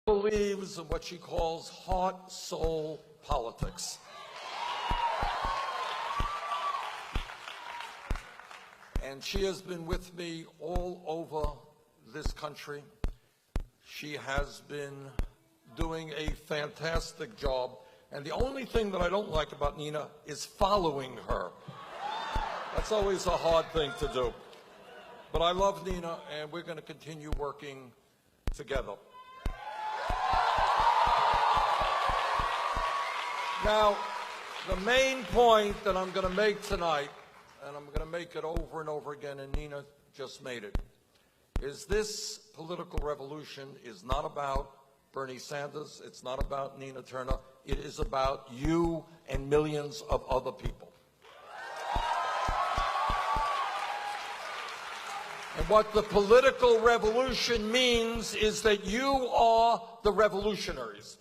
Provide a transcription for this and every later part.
Believes in what she calls heart, soul politics. And she has been with me all over this country. She has been doing a fantastic job. And the only thing that I don't like about Nina is following her. That's always a hard thing to do. But I love Nina, and we're going to continue working together. Now, the main point that I'm going to make tonight, and I'm going to make it over and over again, and Nina just made it, is this political revolution is not about Bernie Sanders, it's not about Nina Turner, it is about you and millions of other people. And what the political revolution means is that you are the revolutionaries.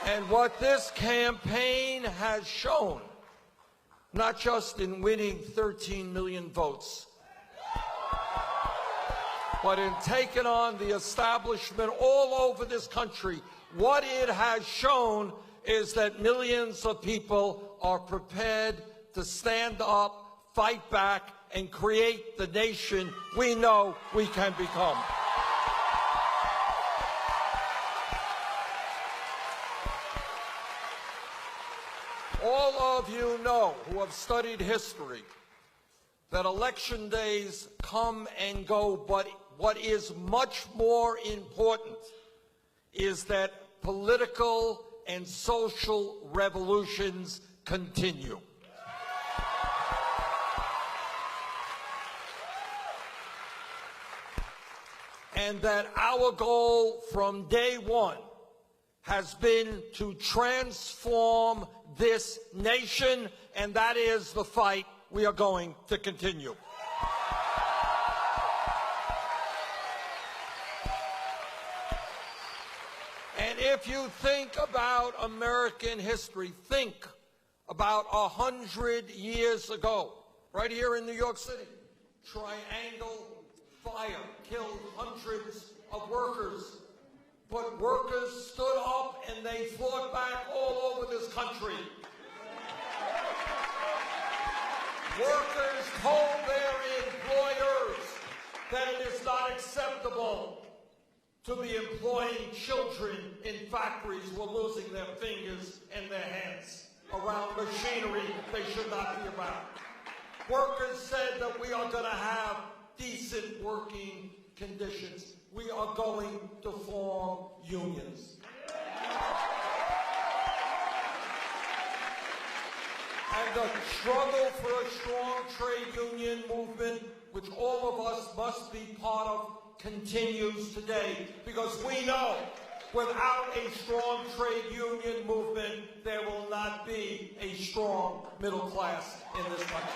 And what this campaign has shown, not just in winning 13 million votes, but in taking on the establishment all over this country, what it has shown is that millions of people are prepared to stand up, fight back, and create the nation we know we can become. All of you know, who have studied history, that election days come and go, but what is much more important is that political and social revolutions continue. And that our goal from day one has been to transform this nation, and that is the fight we are going to continue. And if you think about American history, think about 100 years ago, right here in New York City, Triangle Fire killed hundreds of workers. But workers stood up and they fought back all over this country. Workers told their employers that it is not acceptable to be employing children in factories who are losing their fingers and their hands around machinery they should not be around. Workers said that we are going to have decent working conditions. We are going to form unions. And the struggle for a strong trade union movement, which all of us must be part of, continues today. Because we know without a strong trade union movement, there will not be a strong middle class in this country.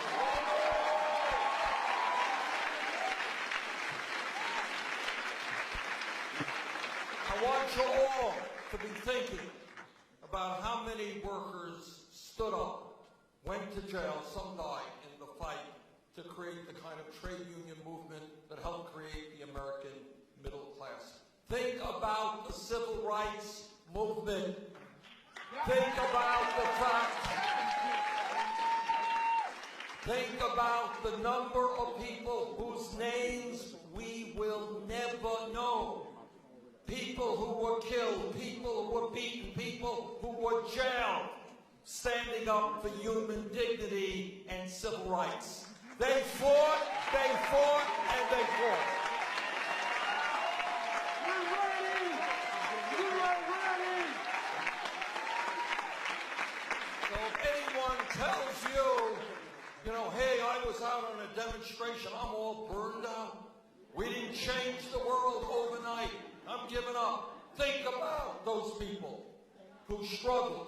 I want you all to be thinking about how many workers stood up, went to jail, some died in the fight to create the kind of trade union movement that helped create the American middle class. Think about the civil rights movement. Think about the fact, think about the number of people whose names we will never know. People who were killed, people who were beaten, people who were jailed, standing up for human dignity and civil rights. They fought, and they fought. We're ready! We are ready! So if anyone tells you, hey, I was out on a demonstration, I'm all burned out. We didn't change the world overnight. I'm giving up. Think about those people who struggled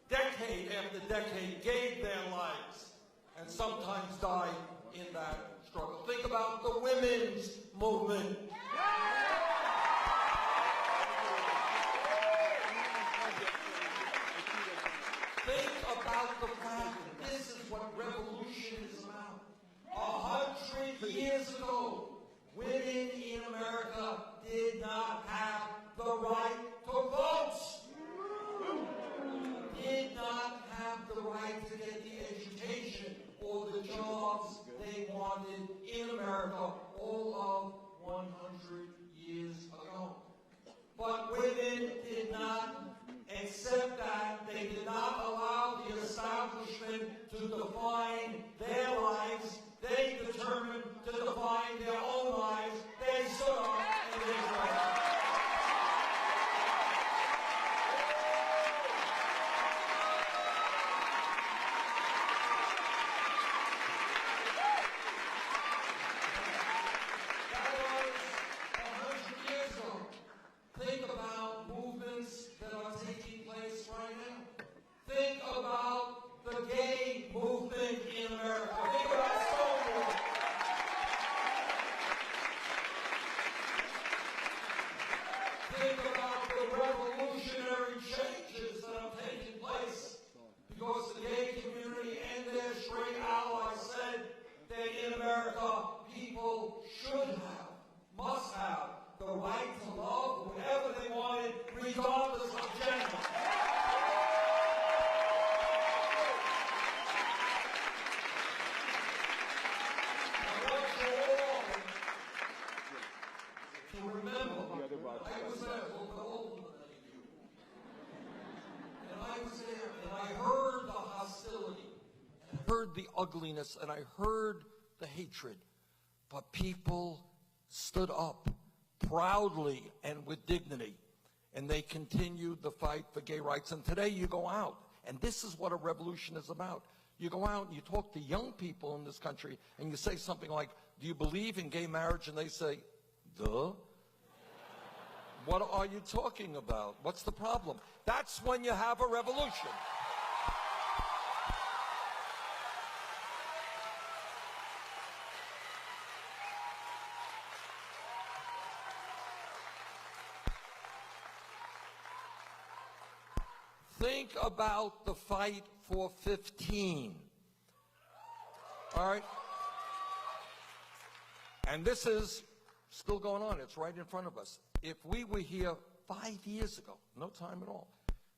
decade after decade, gave their lives, and sometimes died in that struggle. Think about the women's movement. Think about the fact that this is what revolution is about. 100 years ago, women in America did not have think about the revolutionary changes that have taken place because the gay community and their straight allies said that in America, people should have, must have, the right to love whoever they wanted, regardless of gender. I want you all to remember, I was there a little bit older than any of you. And I was there, and I heard the hostility, and I heard the ugliness, and I heard the hatred. But people stood up proudly and with dignity, and they continued the fight for gay rights. And today you go out, and this is what a revolution is about. You go out and you talk to young people in this country, and you say something like, do you believe in gay marriage? And they say, duh. What are you talking about? What's the problem? That's when you have a revolution. Think about the fight for 15. All right? And this is still going on. It's right in front of us. If we were here 5 years ago, no time at all,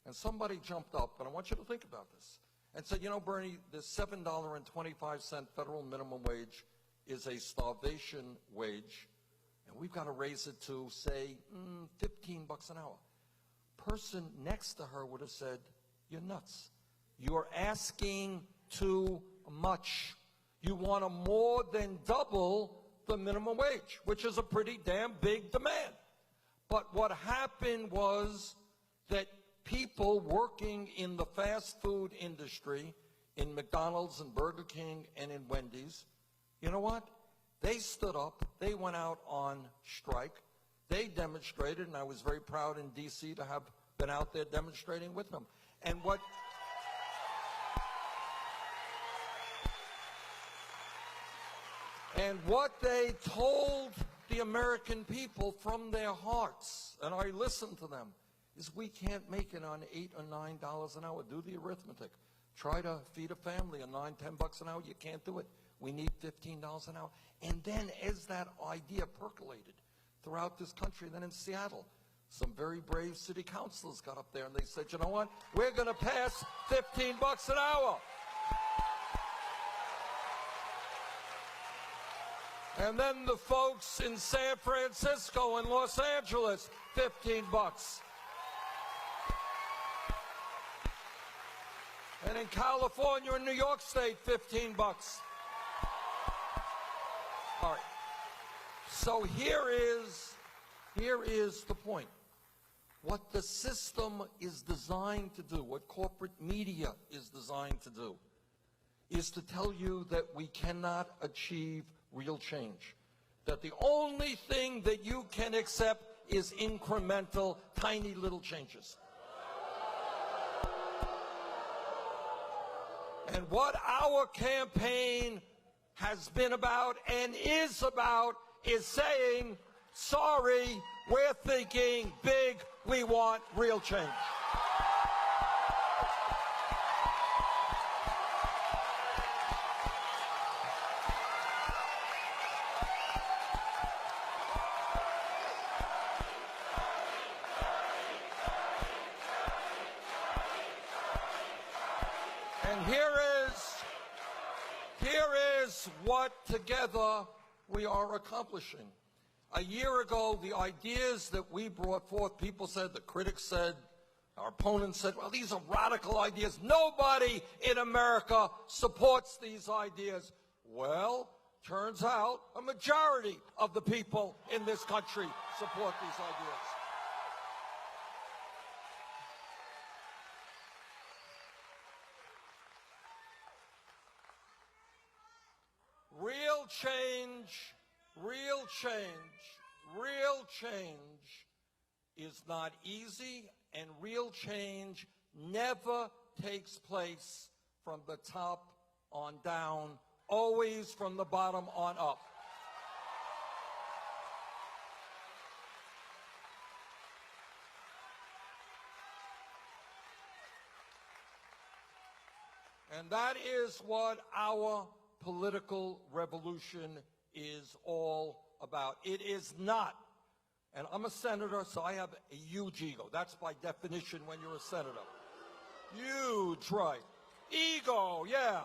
and somebody jumped up, and I want you to think about this, and said, you know, Bernie, this $7.25 federal minimum wage is a starvation wage, and we've got to raise it to, say, $15 an hour. Person next to her would have said, you're nuts. You're asking too much. You want to more than double the minimum wage, which is a pretty damn big demand. But what happened was that people working in the fast food industry, in McDonald's and Burger King and in Wendy's, you know what? They stood up. They went out on strike. They demonstrated, and I was very proud in D.C. to have been out there demonstrating with them. And what they told the American people from their hearts, and I listened to them, is we can't make it on $8 or $9 an hour. Do the arithmetic. Try to feed a family on $9, $10 an hour. You can't do it. We need $15 an hour. And then as that idea percolated throughout this country, then in Seattle, some very brave city councilors got up there and they said, you know what? We're going to pass $15 an hour. And then the folks in San Francisco and Los Angeles, $15. And in California and New York State, $15. All right. So here is the point. What the system is designed to do, what corporate media is designed to do, is to tell you that we cannot achieve real change. That the only thing that you can accept is incremental, tiny little changes. And what our campaign has been about and is about is saying, sorry, we're thinking big, we want real change. And here is what together we are accomplishing. A year ago, the ideas that we brought forth, people said, the critics said, our opponents said, well, these are radical ideas. Nobody in America supports these ideas. Well, turns out a majority of the people in this country support these ideas. Real change, real change, real change is not easy, and real change never takes place from the top on down, always from the bottom on up. And that is what our political revolution is all about. It is not, and I'm a senator, so I have a huge ego. That's by definition when you're a senator. Huge, right? Ego, yeah.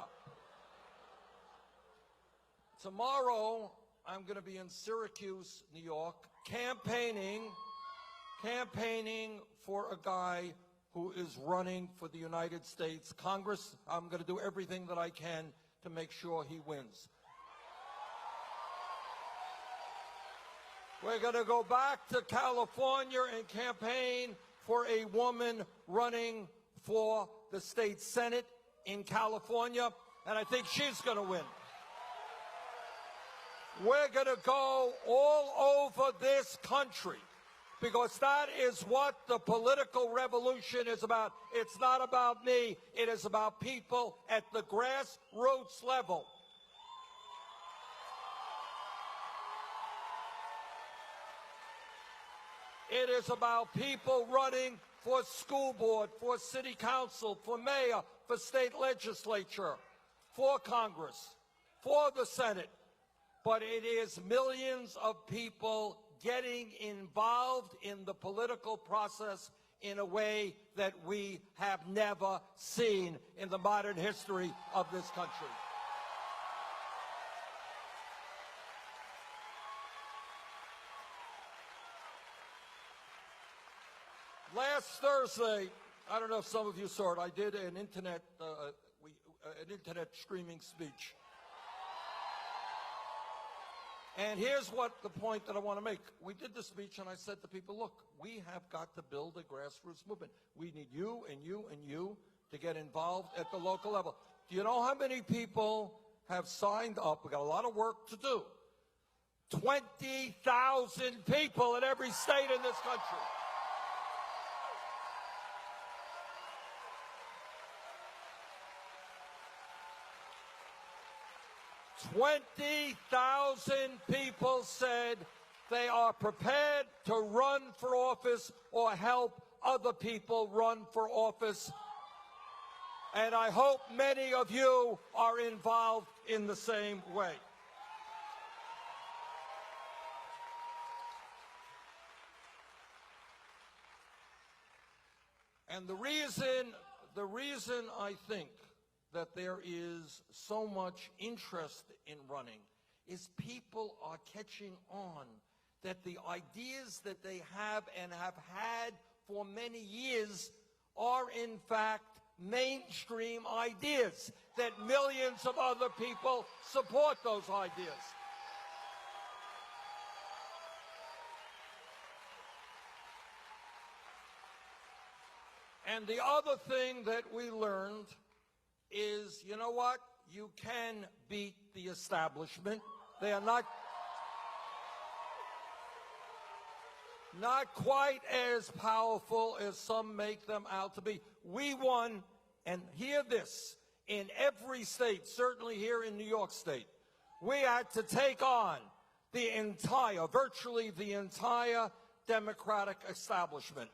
Tomorrow, I'm going to be in Syracuse, New York, campaigning for a guy who is running for the United States Congress. I'm going to do everything that I can to make sure he wins. We're going to go back to California and campaign for a woman running for the state Senate in California, and I think she's going to win. We're going to go all over this country because that is what the political revolution is about. It's not about me. It is about people at the grassroots level. It is about people running for school board, for city council, for mayor, for state legislature, for Congress, for the Senate. But it is millions of people getting involved in the political process in a way that we have never seen in the modern history of this country. Last Thursday, I don't know if some of you saw it, I did an internet streaming speech. And here's what the point that I want to make. We did the speech and I said to people, look, we have got to build a grassroots movement. We need you and you and you to get involved at the local level. Do you know how many people have signed up? We got a lot of work to do. 20,000 people in every state in this country. 20,000 people said they are prepared to run for office or help other people run for office. And I hope many of you are involved in the same way. And the reason I think that there is so much interest in running is people are catching on that the ideas that they have and have had for many years are in fact mainstream ideas, that millions of other people support those ideas. And the other thing that we learned is, you know what? You can beat the establishment. They are not quite as powerful as some make them out to be. We won, and hear this, in every state, certainly here in New York State, we had to take on virtually the entire Democratic establishment.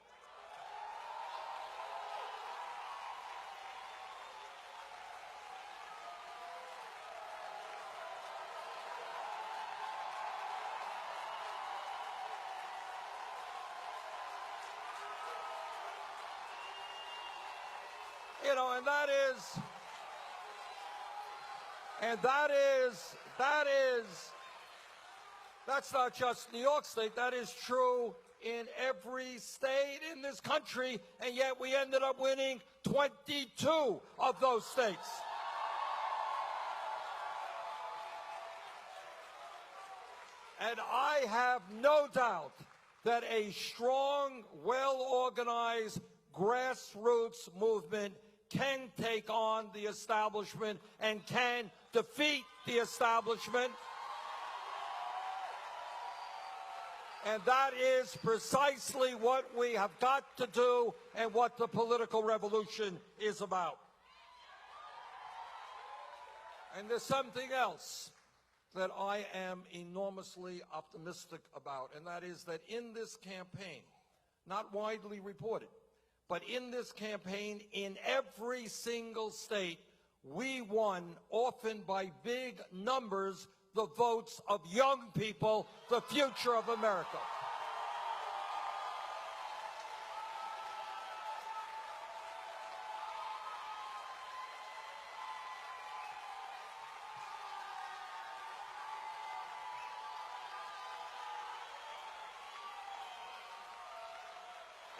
You know, that's not just New York State, that is true in every state in this country, and yet we ended up winning 22 of those states. And I have no doubt that a strong, well-organized grassroots movement can take on the establishment and can defeat the establishment. And that is precisely what we have got to do and what the political revolution is about. And there's something else that I am enormously optimistic about, and that is that in this campaign, not widely reported, but in this campaign, in every single state, we won, often by big numbers, the votes of young people, the future of America.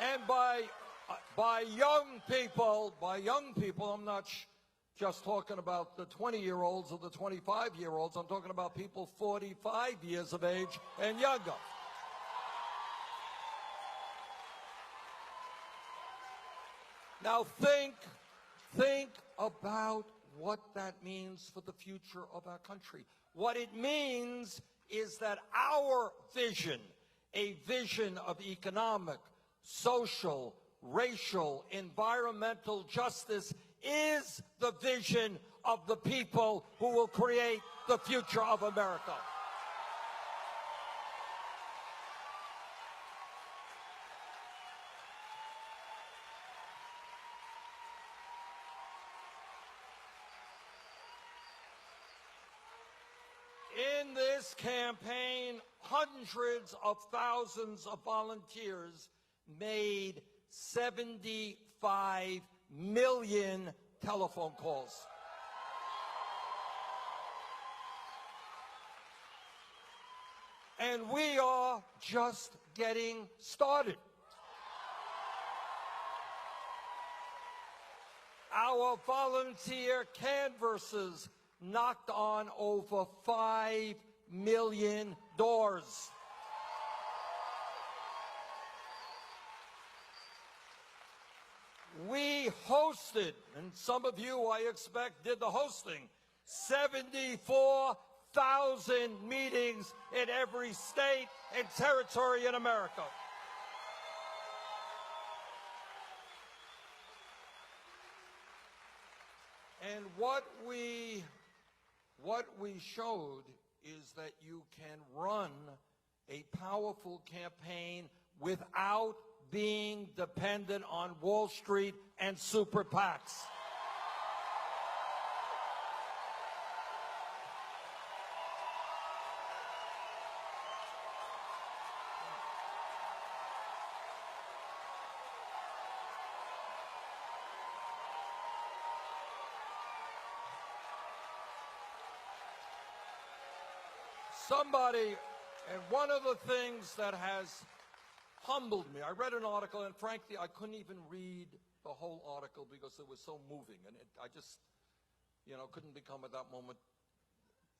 And by young people, I'm not just talking about the 20-year-olds or the 25-year-olds. I'm talking about people 45 years of age and younger. Now think about what that means for the future of our country. What it means is that our vision, a vision of economic, social, racial, environmental justice, is the vision of the people who will create the future of America. In this campaign, hundreds of thousands of volunteers made 75 million telephone calls. And we are just getting started. Our volunteer canvassers knocked on over 5 million doors. We hosted, and some of you, I expect, did the hosting, 74,000 meetings in every state and territory in America. And what we showed is that you can run a powerful campaign without being dependent on Wall Street and super PACs. And one of the things that has humbled me, I read an article, and frankly, I couldn't even read the whole article because it was so moving, and I just, couldn't become at that moment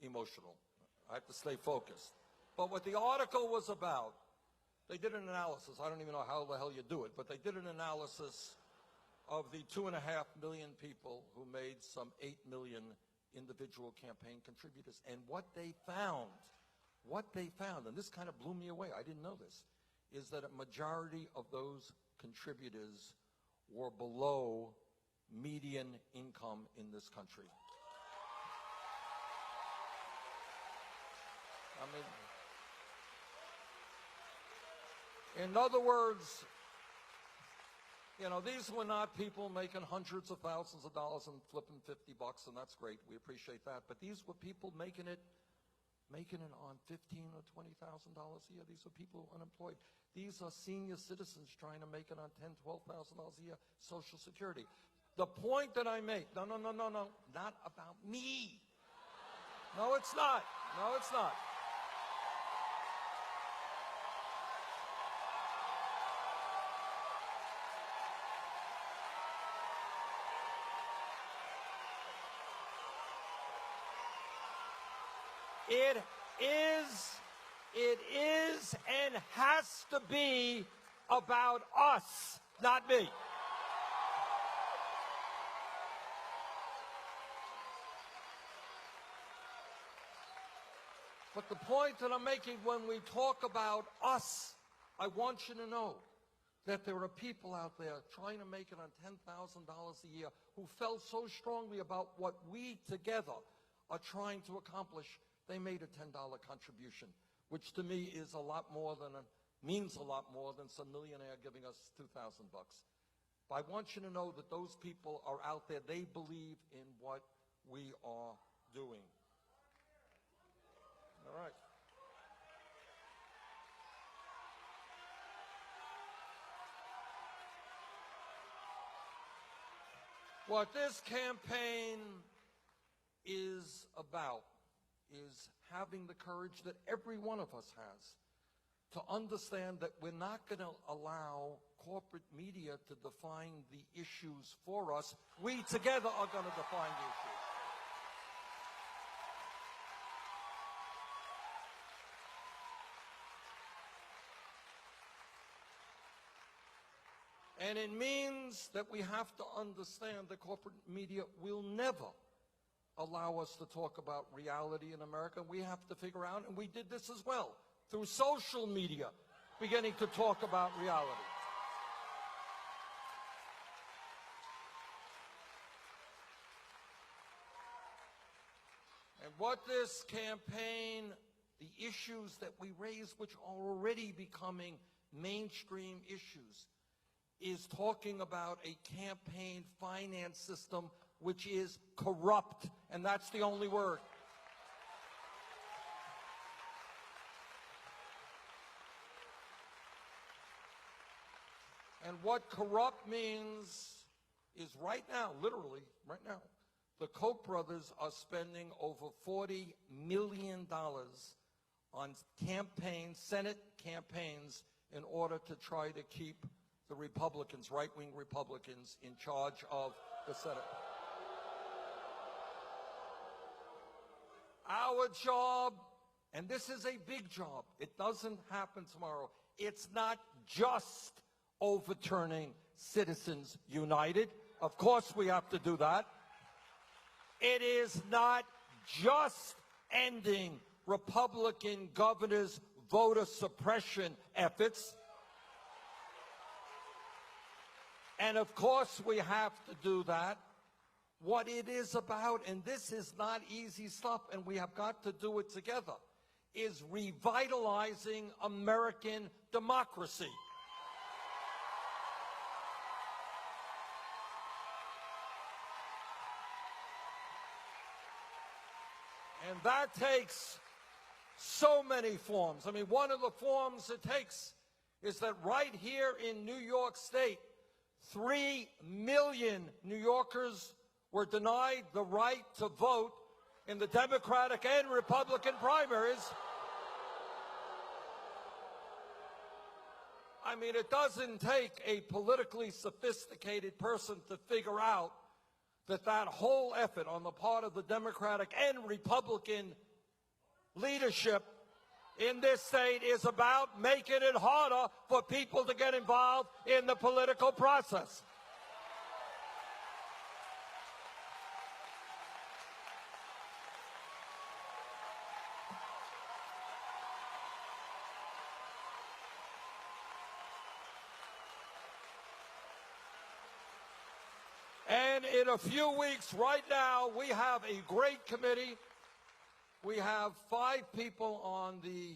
emotional. I have to stay focused. But what the article was about, they did an analysis. I don't even know how the hell you do it, but they did an analysis of the 2.5 million people who made some 8 million individual campaign contributors. And what they found, and this kind of blew me away, I didn't know this, is that a majority of those contributors were below median income in this country. I mean, in other words, these were not people making hundreds of thousands of dollars and flipping $50, and that's great. We appreciate that. But these were people making it on $15,000 or $20,000 a year. These are people unemployed. These are senior citizens trying to make it on $10,000, $12,000 a year Social Security. The point that I make, no, not about me. No, it's not. No, it's not. It is and has to be about us, not me. But the point that I'm making, when we talk about us, I want you to know that there are people out there trying to make it on $10,000 a year who felt so strongly about what we together are trying to accomplish. They made a $10 contribution, which to me is means a lot more than some millionaire giving us $2,000. But I want you to know that those people are out there. They believe in what we are doing. All right. What this campaign is about is having the courage that every one of us has to understand that we're not going to allow corporate media to define the issues for us. We together are going to define the issues. And it means that we have to understand that corporate media will never allow us to talk about reality in America. We have to figure out, and we did this as well, through social media, beginning to talk about reality. And what this campaign, the issues that we raise, which are already becoming mainstream issues, is talking about a campaign finance system which is corrupt, and that's the only word. And what corrupt means is right now, literally, right now, the Koch brothers are spending over $40 million on campaigns, Senate campaigns, in order to try to keep the Republicans, right-wing Republicans, in charge of the Senate. Our job, and this is a big job, it doesn't happen tomorrow. It's not just overturning Citizens United. Of course we have to do that. It is not just ending Republican governors' voter suppression efforts. And of course we have to do that. What it is about, and this is not easy stuff, and we have got to do it together, is revitalizing American democracy. And that takes so many forms. I mean, one of the forms it takes is that right here in New York State, 3 million New Yorkers were denied the right to vote in the Democratic and Republican primaries. I mean, it doesn't take a politically sophisticated person to figure out that that whole effort on the part of the Democratic and Republican leadership in this state is about making it harder for people to get involved in the political process. And in a few weeks, right now, we have a great committee. We have 5 people on the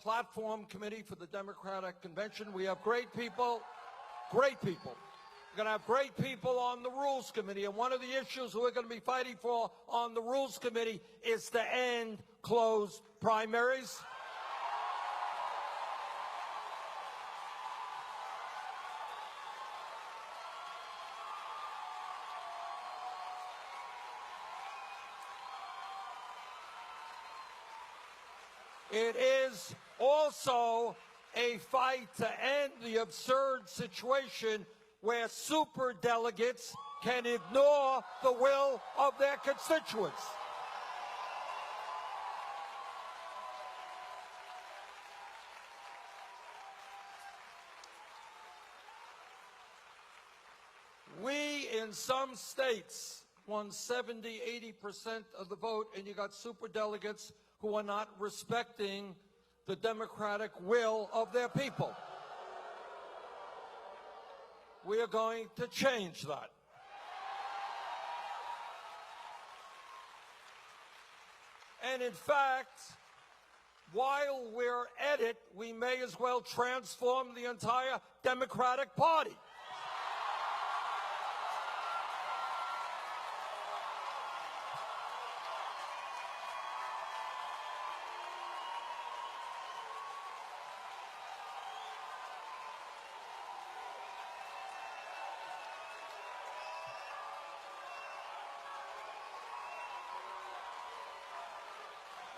platform committee for the Democratic Convention. We have great people, great people. We're going to have great people on the Rules Committee. And one of the issues we're going to be fighting for on the Rules Committee is to end closed primaries. It is also a fight to end the absurd situation where superdelegates can ignore the will of their constituents. We, in some states, won 70, 80% of the vote, and you got superdelegates who are not respecting the democratic will of their people. We are going to change that. And in fact, while we're at it, we may as well transform the entire Democratic Party.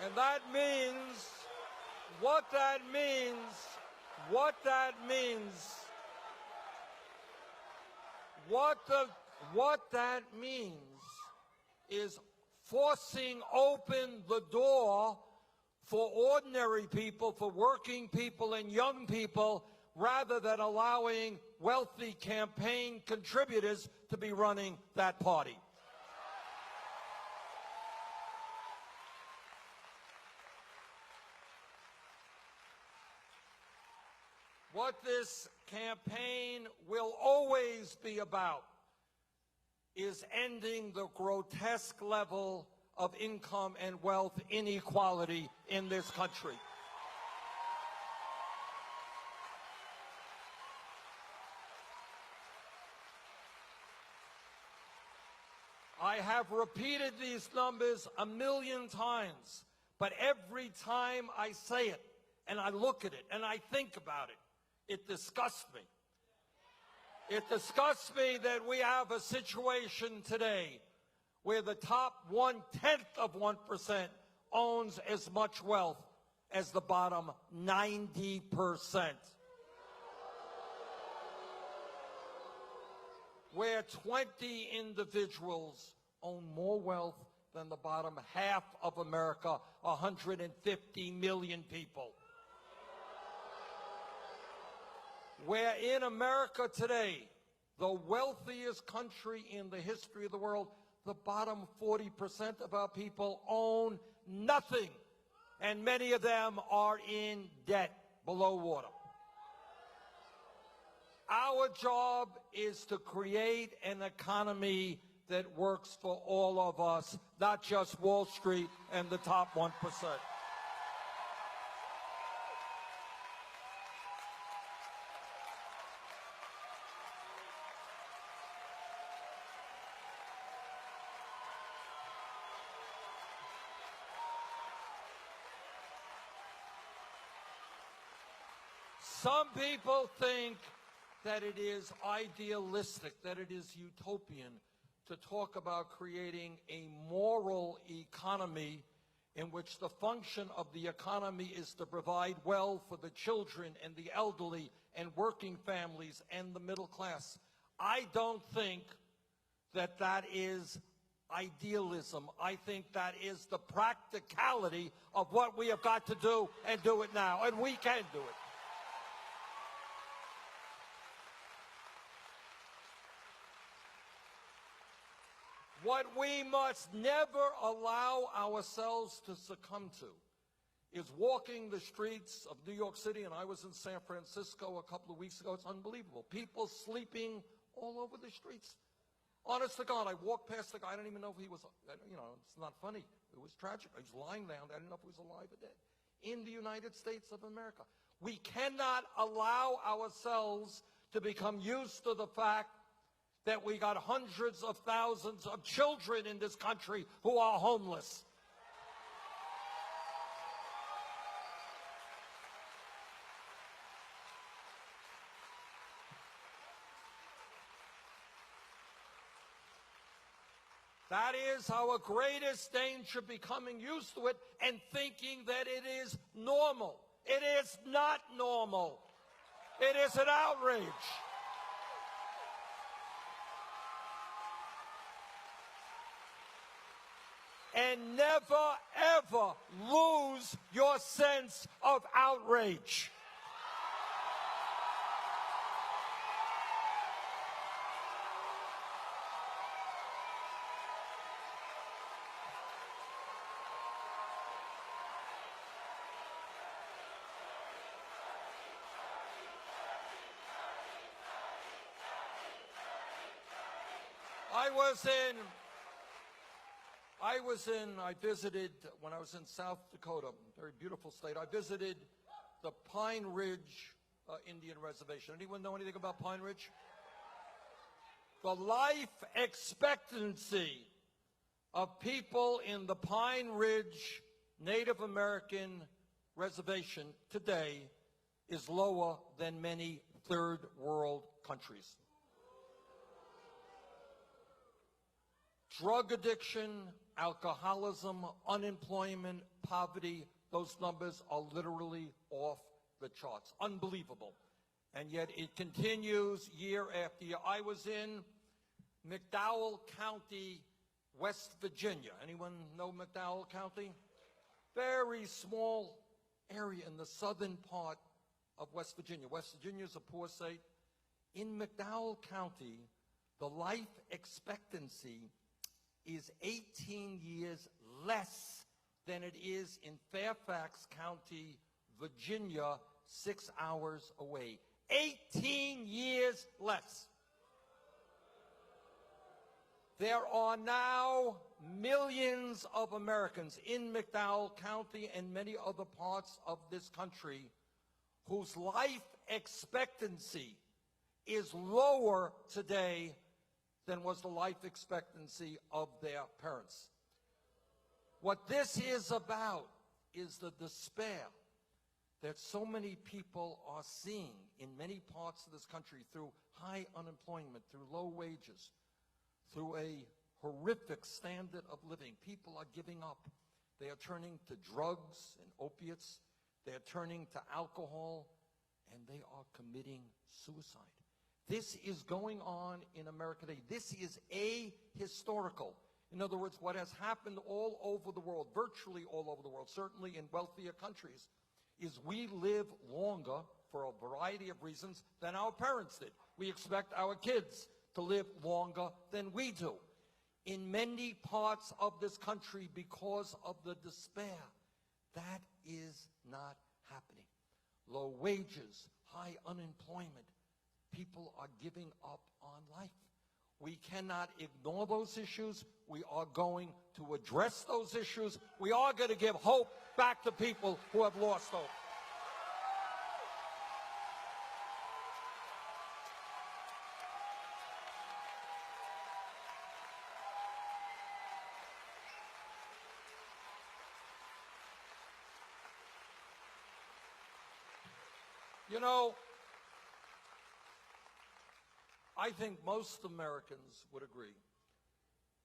And that means, what that means is forcing open the door for ordinary people, for working people and young people, rather than allowing wealthy campaign contributors to be running that party. What this campaign will always be about is ending the grotesque level of income and wealth inequality in this country. I have repeated these numbers a million times, but every time I say it and I look at it and I think about it, it disgusts me. It disgusts me that we have a situation today where the top 1/10 of 1% owns as much wealth as the bottom 90%. Where 20 individuals own more wealth than the bottom half of America, 150 million people. Where in America today, the wealthiest country in the history of the world, the bottom 40% of our people own nothing, and many of them are in debt below water. Our job is to create an economy that works for all of us, not just Wall Street and the top 1%. Some people think that it is idealistic, that it is utopian to talk about creating a moral economy in which the function of the economy is to provide well for the children and the elderly and working families and the middle class. I don't think that that is idealism. I think that is the practicality of what we have got to do, and do it now, and we can do it. What we must never allow ourselves to succumb to is walking the streets of New York City, and I was in San Francisco a couple of weeks ago. It's unbelievable. People sleeping all over the streets. Honest to God, I walked past the guy. I didn't even know if he was, it's not funny. It was tragic. He was lying down. I didn't know if he was alive or dead. In the United States of America. We cannot allow ourselves to become used to the fact that we got hundreds of thousands of children in this country who are homeless. That is our greatest danger, becoming used to it and thinking that it is normal. It is not normal. It is an outrage. And never, ever lose your sense of outrage. I visited, when I was in South Dakota, a very beautiful state, I visited the Pine Ridge Indian Reservation. Anyone know anything about Pine Ridge? The life expectancy of people in the Pine Ridge Native American Reservation today is lower than many third world countries. Drug addiction, alcoholism, unemployment, poverty, those numbers are literally off the charts. Unbelievable. And yet it continues year after year. I was in McDowell County, West Virginia. Anyone know McDowell County? Very small area in the southern part of West Virginia. West Virginia is a poor state. In McDowell County, the life expectancy is 18 years less than it is in Fairfax County, Virginia, 6 hours away. 18 years less. There are now millions of Americans in McDowell County and many other parts of this country whose life expectancy is lower today than was the life expectancy of their parents. What this is about is the despair that so many people are seeing in many parts of this country through high unemployment, through low wages, through a horrific standard of living. People are giving up. They are turning to drugs and opiates. They are turning to alcohol, and they are committing suicide. This is going on in America today. This is ahistorical. In other words, what has happened all over the world, virtually all over the world, certainly in wealthier countries, is we live longer for a variety of reasons than our parents did. We expect our kids to live longer than we do. In many parts of this country, because of the despair, that is not happening. Low wages, high unemployment. People are giving up on life. We cannot ignore those issues. We are going to address those issues. We are going to give hope back to people who have lost hope. You know, I think most Americans would agree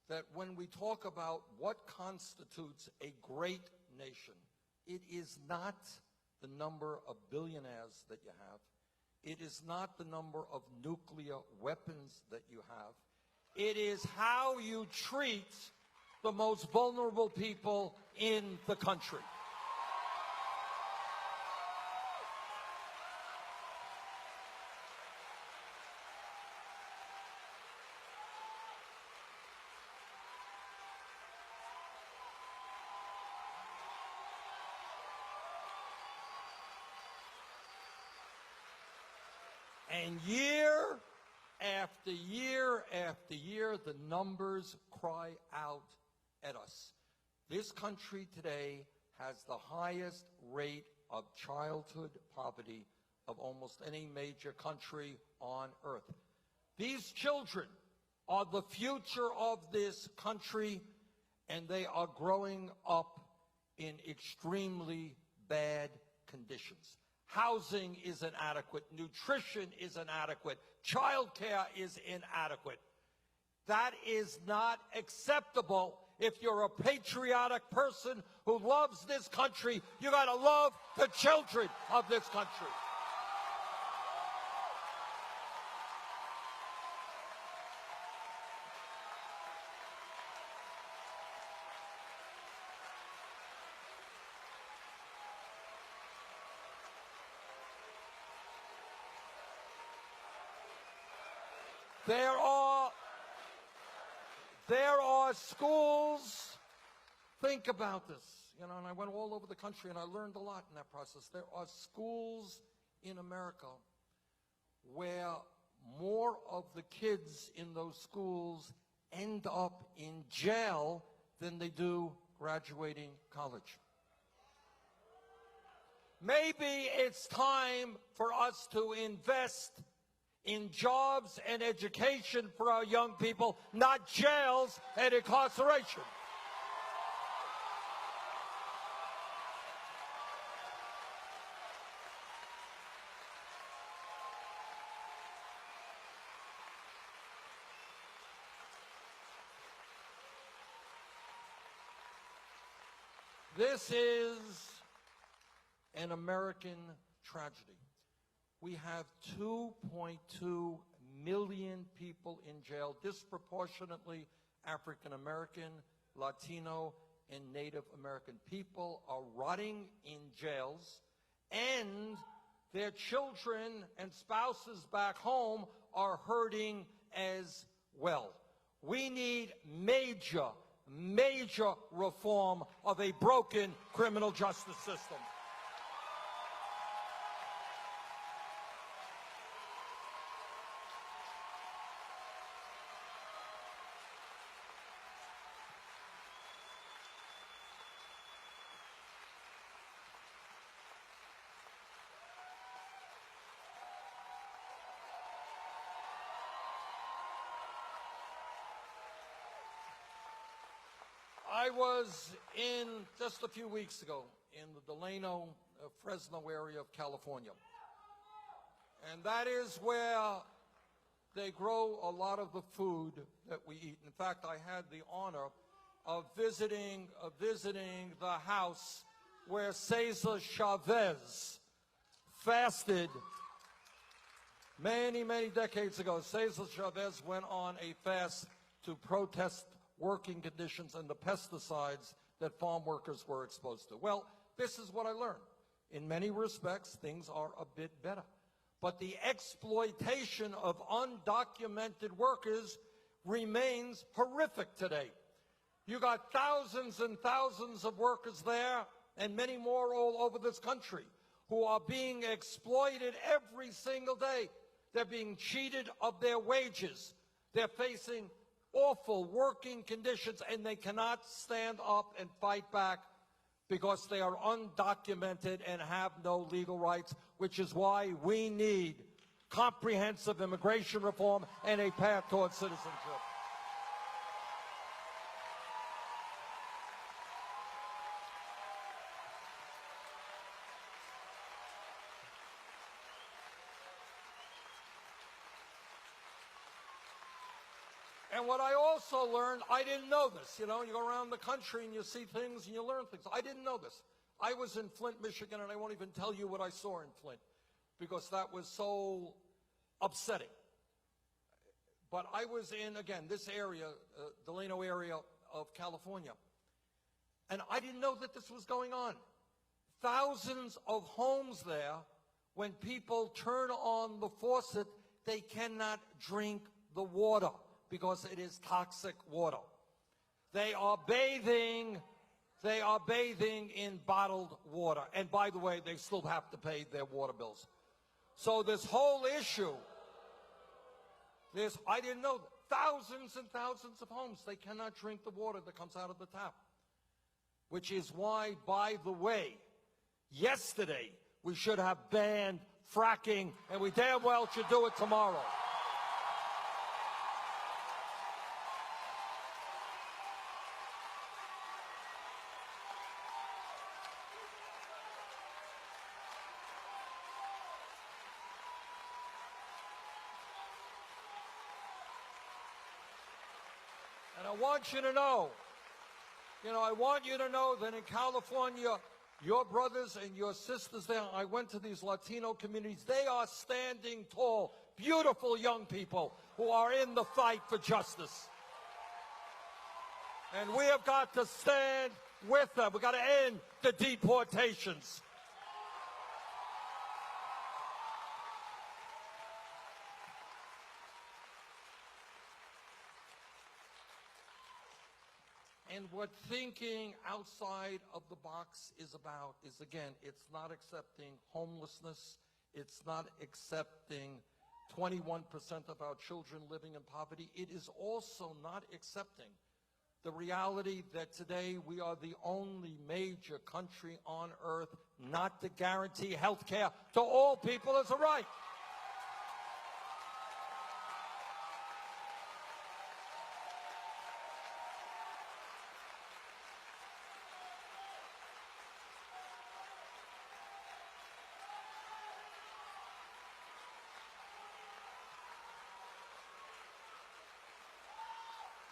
that when we talk about what constitutes a great nation, it is not the number of billionaires that you have. It is not the number of nuclear weapons that you have. It is how you treat the most vulnerable people in the country. And year after year after year, the numbers cry out at us. This country today has the highest rate of childhood poverty of almost any major country on earth. These children are the future of this country, and they are growing up in extremely bad conditions. Housing is inadequate. Nutrition is inadequate. Childcare is inadequate. That is not acceptable. If you're a patriotic person who loves this country, you got to love the children of this country. There are schools. Think about this, you know, and I went all over the country and I learned a lot in that process. There are schools in America where more of the kids in those schools end up in jail than they do graduating college. Maybe it's time for us to invest in jobs and education for our young people, not jails and incarceration. This is an American tragedy. We have 2.2 million people in jail, disproportionately African American, Latino, and Native American people are rotting in jails, and their children and spouses back home are hurting as well. We need major, major reform of a broken criminal justice system. I was in, just a few weeks ago, in the Delano, Fresno area of California. And that is where they grow a lot of the food that we eat. In fact, I had the honor of visiting the house where Cesar Chavez fasted many, many decades ago. Cesar Chavez went on a fast to protest working conditions and the pesticides that farm workers were exposed to. Well, this is what I learned. In many respects, things are a bit better. But the exploitation of undocumented workers remains horrific today. You got thousands and thousands of workers there, and many more all over this country, who are being exploited every single day. They're being cheated of their wages. They're facing awful working conditions, and they cannot stand up and fight back because they are undocumented and have no legal rights, which is why we need comprehensive immigration reform and a path towards citizenship. And what I also learned, I didn't know this. You know, you go around the country and you see things and you learn things. I didn't know this. I was in Flint, Michigan, and I won't even tell you what I saw in Flint because that was so upsetting. But I was in, again, this area, Delano area of California, and I didn't know that this was going on. Thousands of homes there, when people turn on the faucet, they cannot drink the water because it is toxic water. They are bathing in bottled water. And by the way, they still have to pay their water bills. So this whole issue, I didn't know, thousands and thousands of homes, they cannot drink the water that comes out of the tap. Which is why, by the way, yesterday we should have banned fracking, and we damn well should do it tomorrow. And I want you to know, I want you to know that in California, your brothers and your sisters there, I went to these Latino communities, they are standing tall, beautiful young people who are in the fight for justice. And we have got to stand with them. We've got to end the deportations. And what thinking outside of the box is about is, again, it's not accepting homelessness. It's not accepting 21% of our children living in poverty. It is also not accepting the reality that today we are the only major country on earth not to guarantee health care to all people as a right.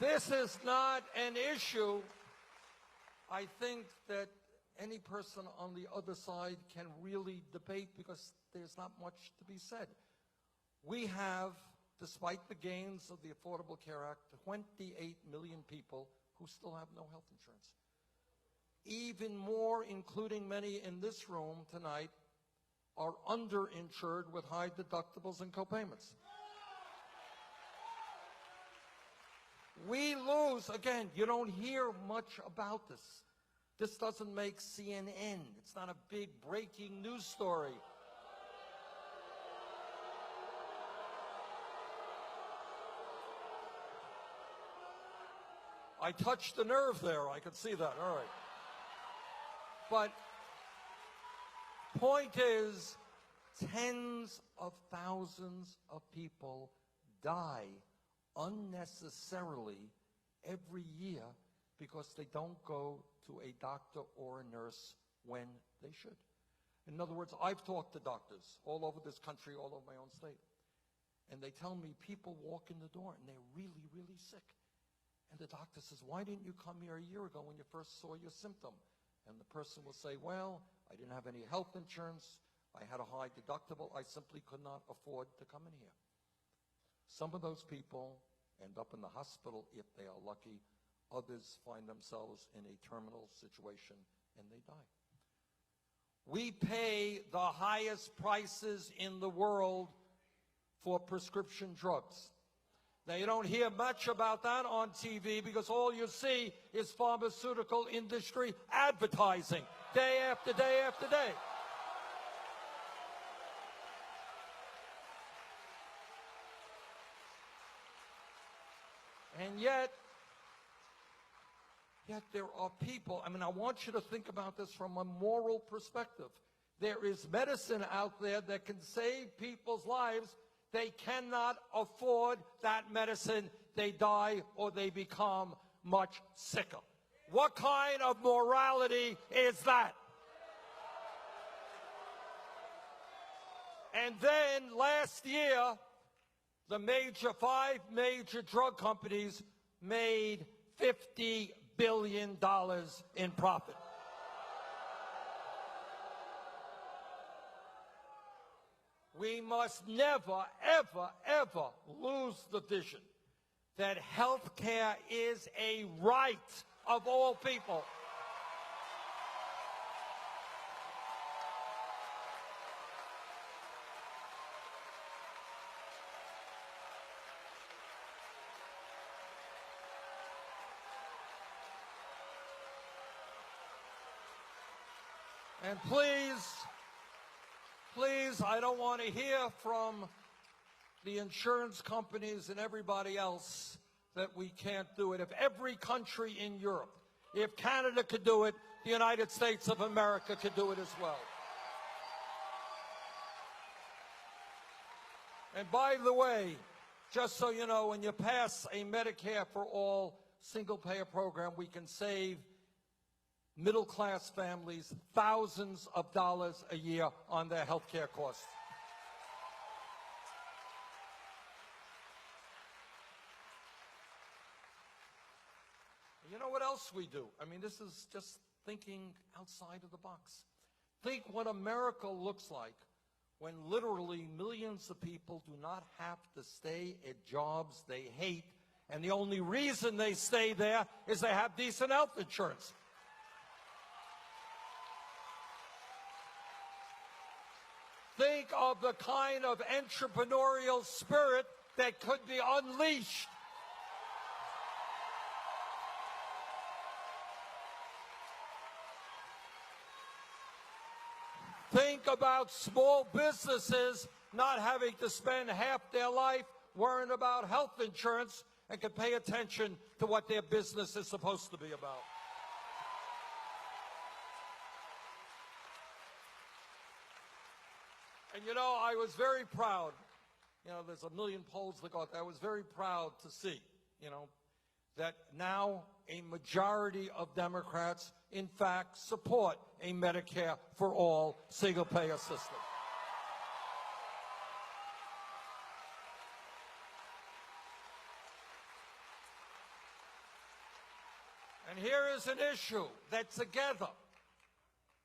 This is not an issue, I think, that any person on the other side can really debate because there's not much to be said. We have, despite the gains of the Affordable Care Act, 28 million people who still have no health insurance. Even more, including many in this room tonight, are underinsured with high deductibles and copayments. We lose, again, you don't hear much about this. This doesn't make CNN. It's not a big breaking news story. I touched the nerve there. I could see that. All right. But point is, tens of thousands of people die unnecessarily every year because they don't go to a doctor or a nurse when they should. In other words, I've talked to doctors all over this country, all over my own state, and they tell me people walk in the door and they're really, really sick. And the doctor says, why didn't you come here a year ago when you first saw your symptom? And the person will say, well, I didn't have any health insurance. I had a high deductible. I simply could not afford to come in here. Some of those people end up in the hospital if they are lucky. Others find themselves in a terminal situation and they die. We pay the highest prices in the world for prescription drugs. Now, you don't hear much about that on TV because all you see is pharmaceutical industry advertising day after day after day. And yet there are people, I mean, I want you to think about this from a moral perspective. There is medicine out there that can save people's lives. They cannot afford that medicine. They die or they become much sicker. What kind of morality is that? And then last year, the five major drug companies made $50 billion in profit. We must never, ever, ever lose the vision that health care is a right of all people. And please, I don't want to hear from the insurance companies and everybody else that we can't do it. If every country in Europe, if Canada could do it, the United States of America could do it as well. And by the way, just so you know, when you pass a Medicare for All single-payer program, we can save middle-class families thousands of dollars a year on their health care costs. You know what else we do? I mean, this is just thinking outside of the box. Think what America looks like when literally millions of people do not have to stay at jobs they hate, and the only reason they stay there is they have decent health insurance. Think of the kind of entrepreneurial spirit that could be unleashed. Think about small businesses not having to spend half their life worrying about health insurance and can pay attention to what their business is supposed to be about. And you know, I was very proud. You know, there's a million polls that go out there. I was very proud to see, you know, that now a majority of Democrats, in fact, support a Medicare for All single-payer system. And here is an issue that together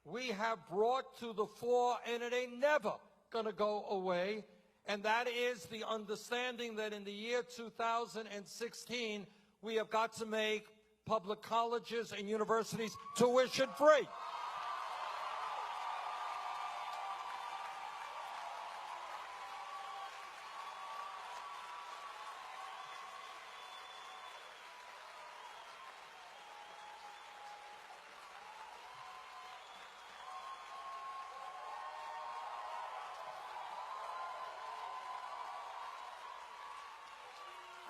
we have brought to the fore, and it ain't never going to go away, and that is the understanding that in the year 2016, we have got to make public colleges and universities tuition free.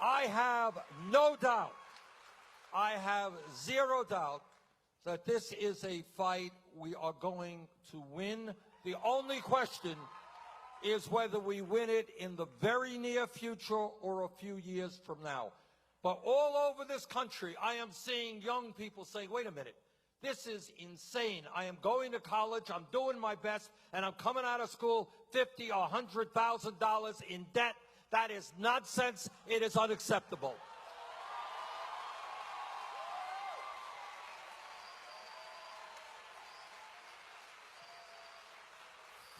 I have no doubt, I have zero doubt that this is a fight we are going to win. The only question is whether we win it in the very near future or a few years from now. But all over this country, I am seeing young people saying, wait a minute, this is insane. I am going to college, I'm doing my best, and I'm coming out of school $50,000 or $100,000 in debt. That is nonsense. It is unacceptable.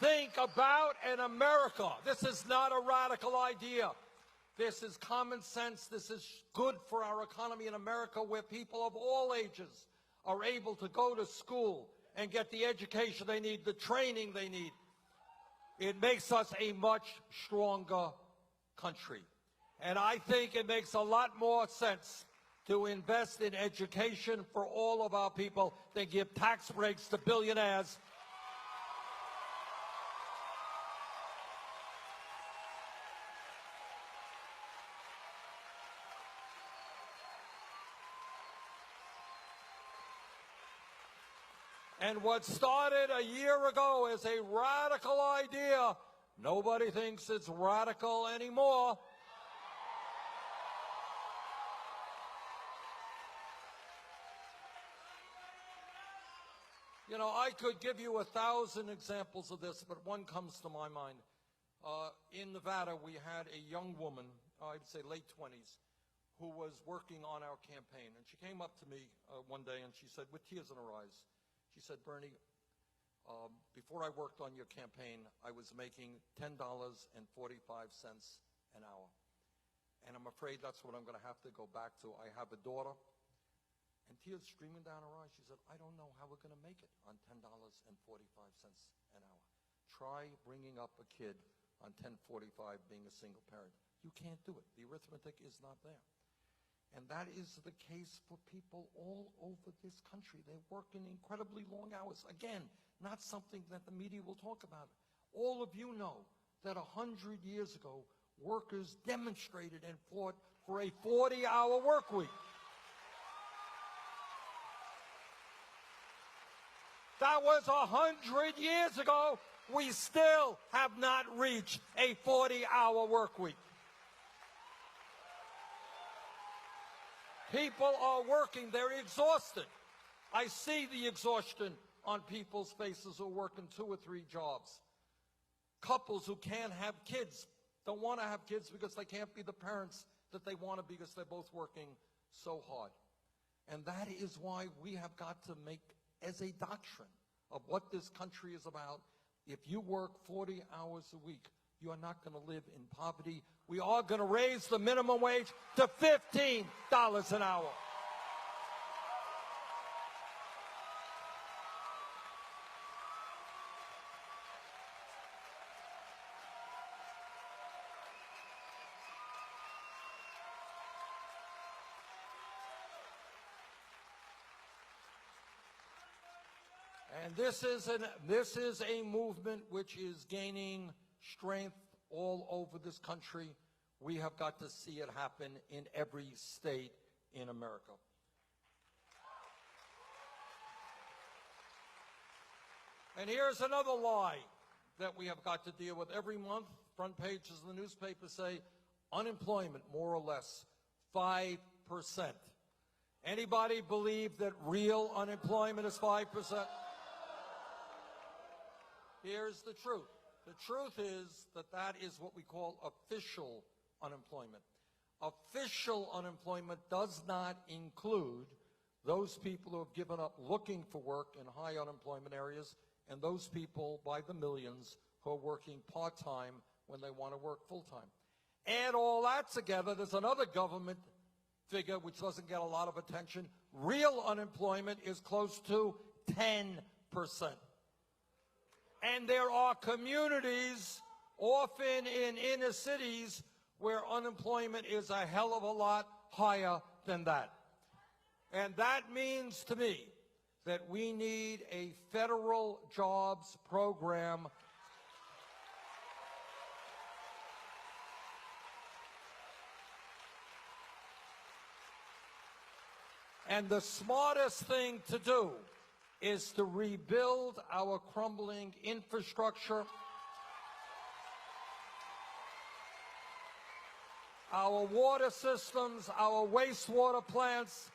Think about an America. This is not a radical idea. This is common sense. This is good for our economy in America, where people of all ages are able to go to school and get the education they need, the training they need. It makes us a much stronger country. And I think it makes a lot more sense to invest in education for all of our people than give tax breaks to billionaires. And what started a year ago as a radical idea, nobody thinks it's radical anymore. You know, I could give you 1,000 examples of this, but one comes to my mind. In Nevada, we had a young woman, I'd say late 20s, who was working on our campaign. And she came up to me one day and she said, with tears in her eyes, she said, Bernie, before I worked on your campaign, I was making $10.45 an hour. And I'm afraid that's what I'm going to have to go back to. I have a daughter. And tears streaming down her eyes, she said, I don't know how we're going to make it on $10.45 an hour. Try bringing up a kid on $10.45 being a single parent. You can't do it. The arithmetic is not there. And that is the case for people all over this country. They work in incredibly long hours. Again, not something that the media will talk about. All of you know that 100 years ago, workers demonstrated and fought for a 40-hour work week. That was 100 years ago. We still have not reached a 40-hour work week. People are working, they're exhausted. I see the exhaustion on people's faces who are working 2 or 3 jobs. Couples who can't have kids, don't want to have kids because they can't be the parents that they want to be because they're both working so hard. And that is why we have got to make as a doctrine of what this country is about. If you work 40 hours a week, you are not going to live in poverty. We are going to raise the minimum wage to $15 an hour. And this is a movement which is gaining strength all over this country. We have got to see it happen in every state in America. And here's another lie that we have got to deal with. Every month, front pages of the newspaper say unemployment, more or less, 5%. Anybody believe that real unemployment is 5%? Here's the truth. The truth is that that is what we call official unemployment. Official unemployment does not include those people who have given up looking for work in high unemployment areas, and those people by the millions who are working part-time when they want to work full-time. Add all that together, there's another government figure which doesn't get a lot of attention. Real unemployment is close to 10%. And there are communities, often in inner cities, where unemployment is a hell of a lot higher than that. And that means to me that we need a federal jobs program and the smartest thing to do is to rebuild our crumbling infrastructure, our water systems, our wastewater plants,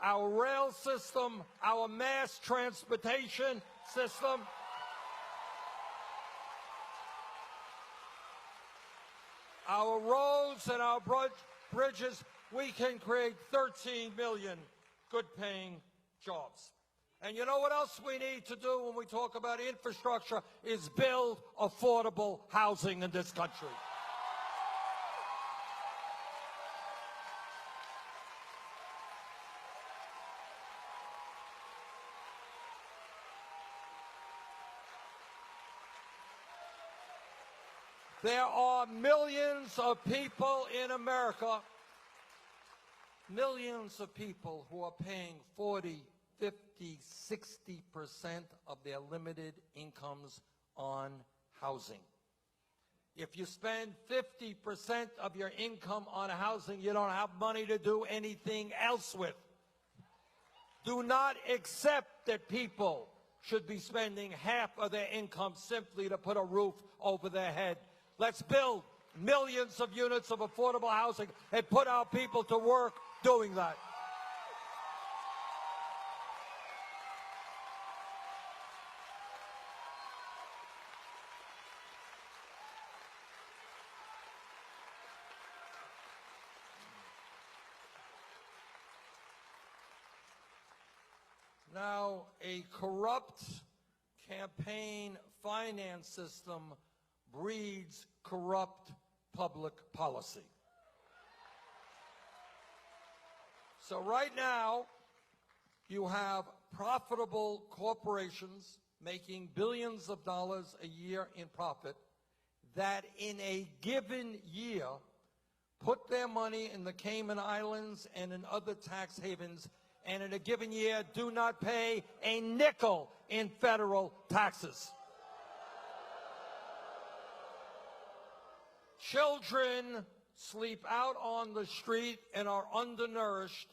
our rail system, our mass transportation system. Our roads and our bridges, we can create 13 million good-paying jobs. And you know what else we need to do when we talk about infrastructure is build affordable housing in this country. There are millions of people in America, millions of people who are paying 40, 50, 60% of their limited incomes on housing. If you spend 50% of your income on housing, you don't have money to do anything else with. Do not accept that people should be spending half of their income simply to put a roof over their head. Let's build millions of units of affordable housing and put our people to work doing that. Now, a corrupt campaign finance system breeds corrupt public policy. So right now, you have profitable corporations making billions of dollars a year in profit that in a given year put their money in the Cayman Islands and in other tax havens, and in a given year do not pay a nickel in federal taxes. Children sleep out on the street and are undernourished,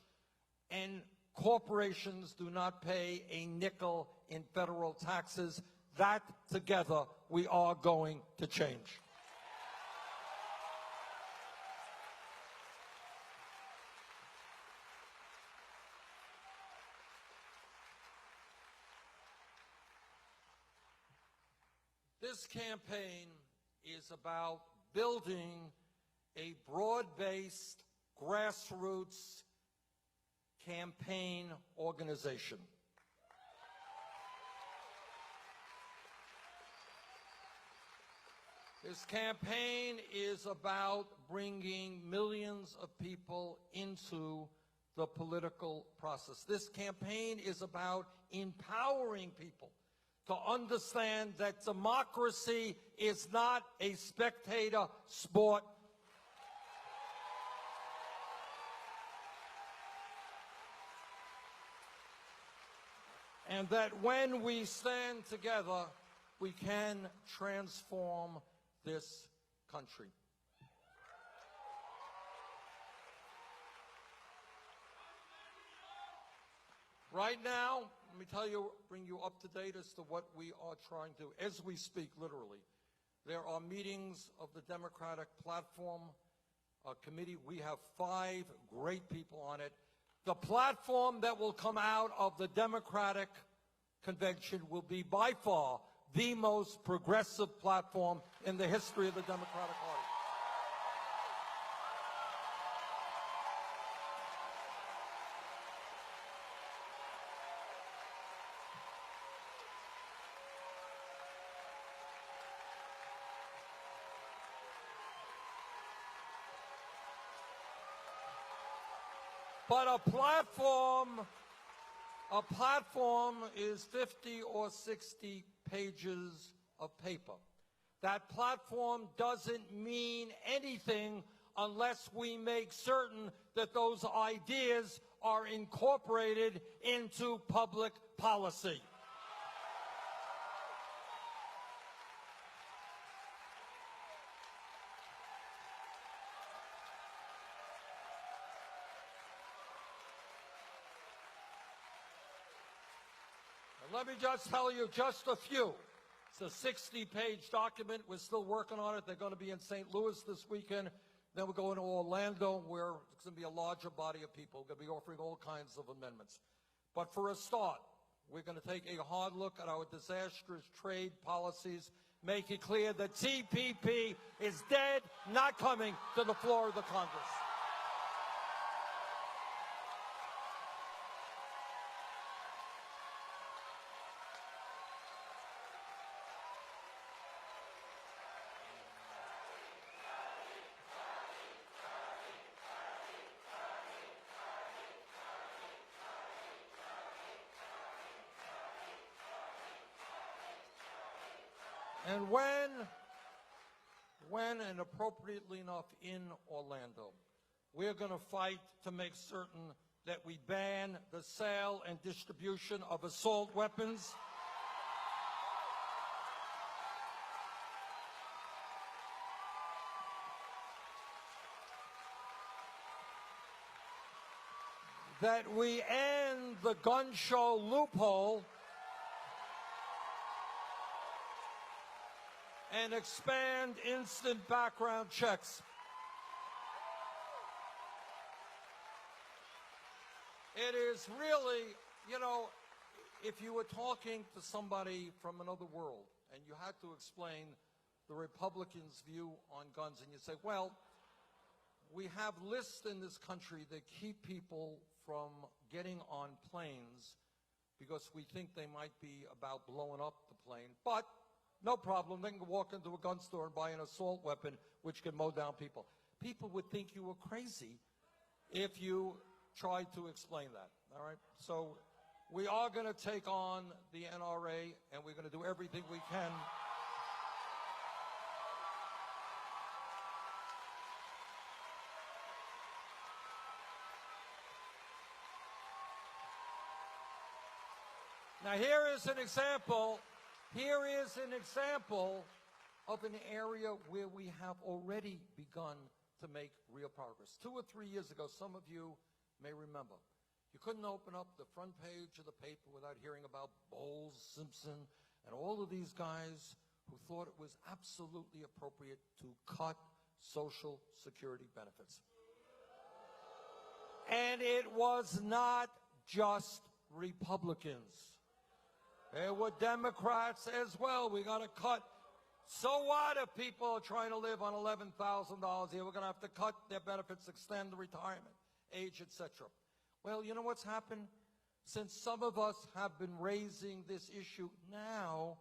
and corporations do not pay a nickel in federal taxes. That together we are going to change. This campaign is about building a broad-based, grassroots campaign organization. This campaign is about bringing millions of people into the political process. This campaign is about empowering people to understand that democracy is not a spectator sport. And that when we stand together, we can transform this country. Right now, let me tell you, bring you up to date as to what we are trying to do. As we speak, literally, there are meetings of the Democratic Platform Committee. We have 5 great people on it. The platform that will come out of the Democratic Convention will be by far the most progressive platform in the history of the Democratic Party. But a platform is 50 or 60 pages of paper. That platform doesn't mean anything unless we make certain that those ideas are incorporated into public policy. And let me just tell you just a few. It's a 60-page document. We're still working on it. They're going to be in St. Louis this weekend. Then we're going to Orlando, where it's going to be a larger body of people. We're going to be offering all kinds of amendments. But for a start, we're going to take a hard look at our disastrous trade policies, make it clear that TPP is dead, not coming to the floor of the Congress. And when and appropriately enough in Orlando, we're going to fight to make certain that we ban the sale and distribution of assault weapons. That we end the gun show loophole and expand instant background checks. It is really, you know, if you were talking to somebody from another world and you had to explain the Republicans' view on guns, and you say, well, we have lists in this country that keep people from getting on planes because we think they might be about blowing up the plane, but no problem, they can walk into a gun store and buy an assault weapon which can mow down people. People would think you were crazy if you tried to explain that, all right? So we are going to take on the NRA, and we're going to do everything we can. Now here is an example. Here is an example of an area where we have already begun to make real progress. 2 or 3 years ago, some of you may remember, you couldn't open up the front page of the paper without hearing about Bowles, Simpson, and all of these guys who thought it was absolutely appropriate to cut Social Security benefits. And it was not just Republicans. There were Democrats as well. We got to cut. So what if people are trying to live on $11,000 a year? We're going to have to cut their benefits, extend the retirement age, etc. Well, you know what's happened? Since some of us have been raising this issue now,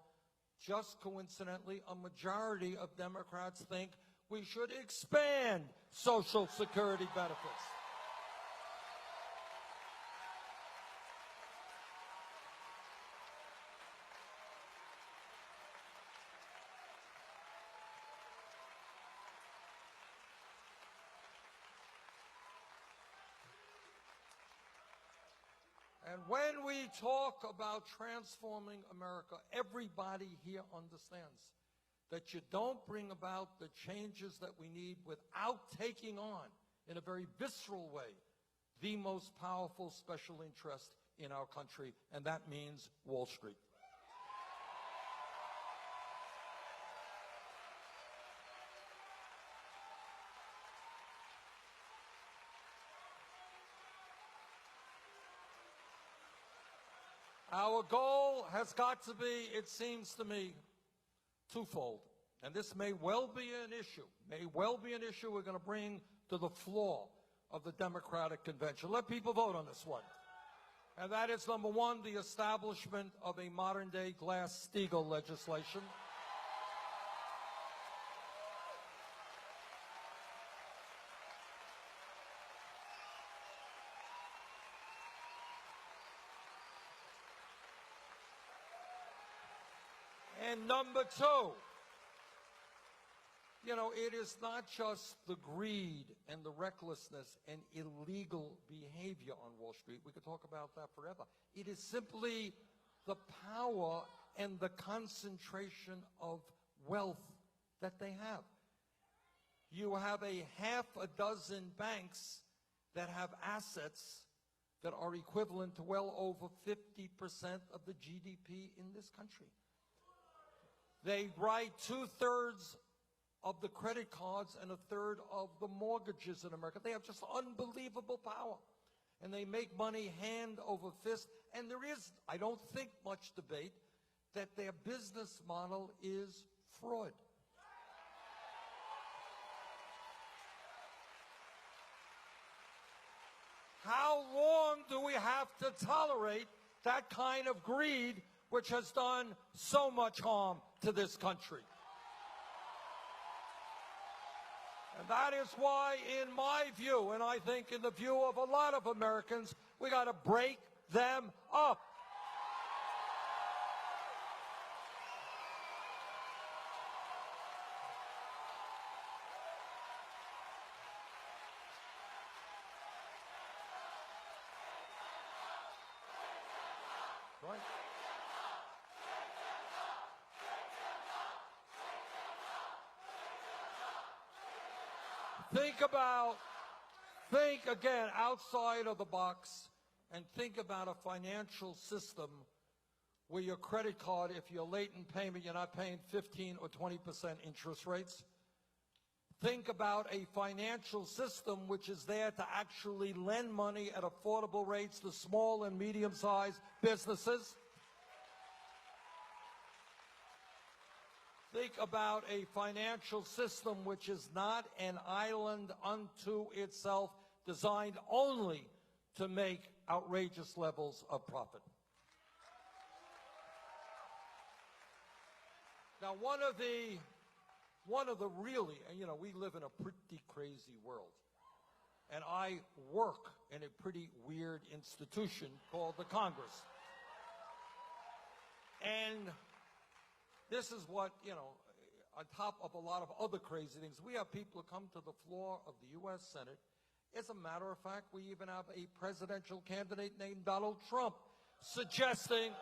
just coincidentally, a majority of Democrats think we should expand Social Security benefits. And when we talk about transforming America, everybody here understands that you don't bring about the changes that we need without taking on, in a very visceral way, the most powerful special interest in our country, and that means Wall Street. Our goal has got to be, it seems to me, twofold. And this may well be an issue, we're going to bring to the floor of the Democratic Convention. Let people vote on this one. And that is, number one, the establishment of a modern-day Glass-Steagall legislation. And number two, you know, it is not just the greed and the recklessness and illegal behavior on Wall Street. We could talk about that forever. It is simply the power and the concentration of wealth that they have. You have a half a dozen banks that have assets that are equivalent to well over 50% of the GDP in this country. They write 2/3 of the credit cards and 1/3 of the mortgages in America. They have just unbelievable power. And they make money hand over fist. And there is, I don't think, much debate that their business model is fraud. How long do we have to tolerate that kind of greed, which has done so much harm to this country? And that is why, in my view, and I think in the view of a lot of Americans, we got to break them up. Right. Think again outside of the box and think about a financial system where your credit card, if you're late in payment, you're not paying 15 or 20% interest rates. Think about a financial system which is there to actually lend money at affordable rates to small and medium-sized businesses. Think about a financial system which is not an island unto itself, designed only to make outrageous levels of profit. Now, one of the really, you know, we live in a pretty crazy world. And I work in a pretty weird institution called the Congress. And this is what, you know, on top of a lot of other crazy things, we have people who come to the floor of the U.S. Senate. As a matter of fact, we even have a presidential candidate named Donald Trump suggesting,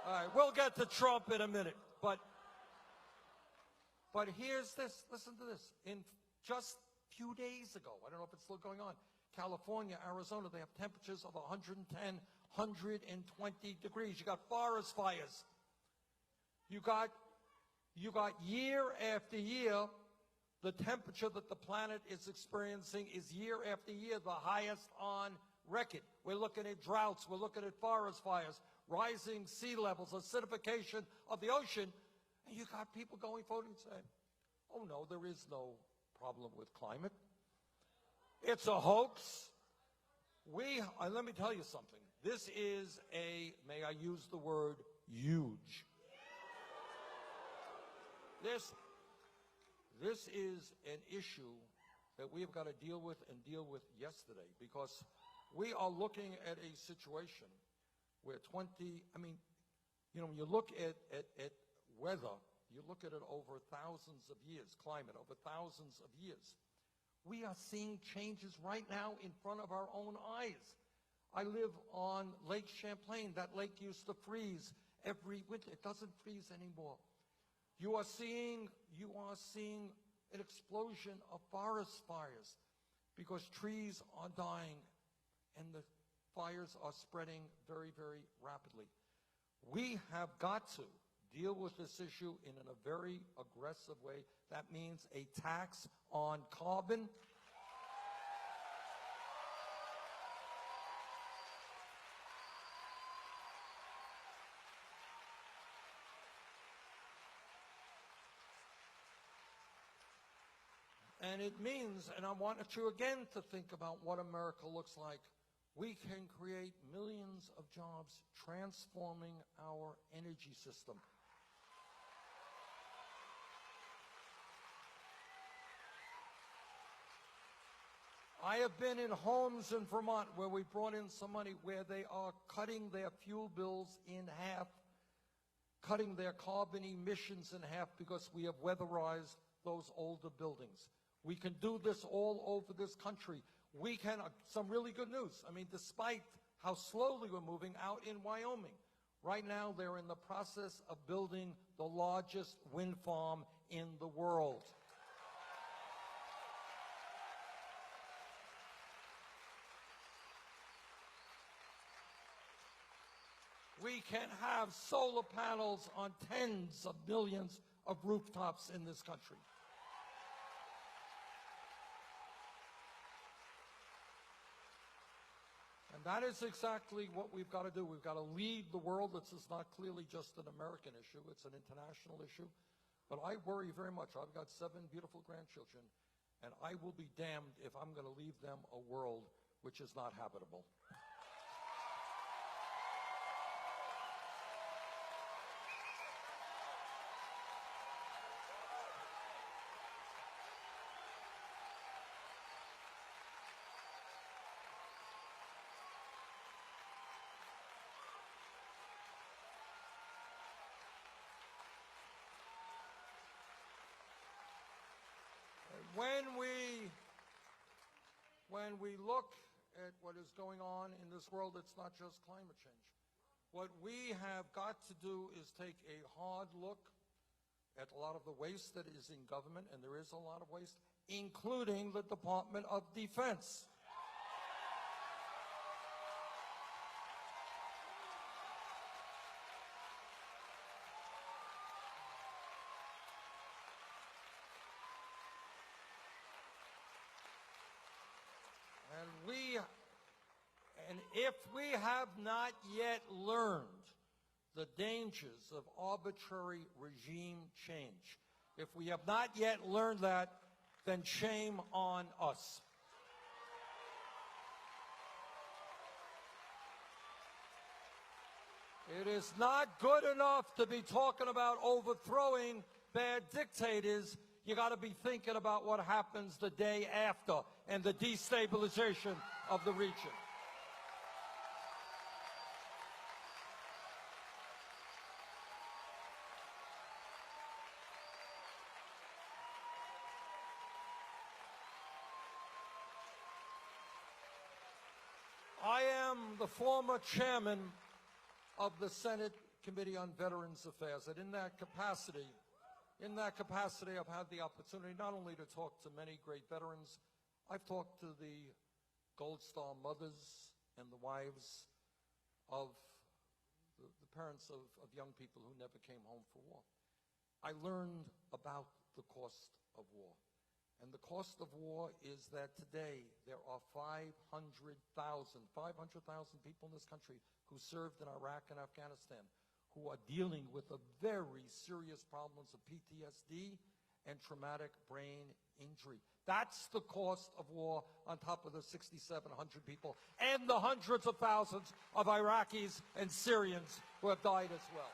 all right, we'll get to Trump in a minute, but here's this, listen to this. In just a few days ago, I don't know if it's still going on, California, Arizona, they have temperatures of 110, 120 degrees. You got forest fires. You got year after year, the temperature that the planet is experiencing is year after year the highest on record. We're looking at droughts. We're looking at forest fires, rising sea levels, acidification of the ocean. And you got people going forward and saying, oh, no, there is no problem with climate. It's a hoax. Let me tell you something. This is may I use the word, huge. This is an issue that we have got to deal with and deal with yesterday, because we are looking at a situation where when you look at weather, you look at it over thousands of years, climate over thousands of years. We are seeing changes right now in front of our own eyes. I live on Lake Champlain. That lake used to freeze every winter. It doesn't freeze anymore. You are seeing an explosion of forest fires because trees are dying and the fires are spreading very, very rapidly. We have got to deal with this issue in a very aggressive way. That means a tax on carbon. And it means, and I want you again to think about what America looks like. We can create millions of jobs transforming our energy system. I have been in homes in Vermont where we brought in some money where they are cutting their fuel bills in half, cutting their carbon emissions in half because we have weatherized those older buildings. We can do this all over this country. We can, some really good news. I mean, despite how slowly we're moving out in Wyoming, right now they're in the process of building the largest wind farm in the world. We can have solar panels on tens of millions of rooftops in this country. And that is exactly what we've got to do. We've got to lead the world. This is not clearly just an American issue. It's an international issue. But I worry very much. I've got 7 beautiful grandchildren, and I will be damned if I'm going to leave them a world which is not habitable. When we look at what is going on in this world, it's not just climate change. What we have got to do is take a hard look at a lot of the waste that is in government, and there is a lot of waste, including the Department of Defense. And if we have not yet learned the dangers of arbitrary regime change, if we have not yet learned that, then shame on us. It is not good enough to be talking about overthrowing bad dictators. You got to be thinking about what happens the day after and the destabilization of the region. I am the former chairman of the Senate Committee on Veterans Affairs, and in that capacity, I've had the opportunity not only to talk to many great veterans, I've talked to the Gold Star mothers and the wives of the parents of young people who never came home for war. I learned about the cost of war. And the cost of war is that today there are 500,000 people in this country who served in Iraq and Afghanistan who are dealing with the very serious problems of PTSD and traumatic brain injury. That's the cost of war on top of the 6,700 people and the hundreds of thousands of Iraqis and Syrians who have died as well.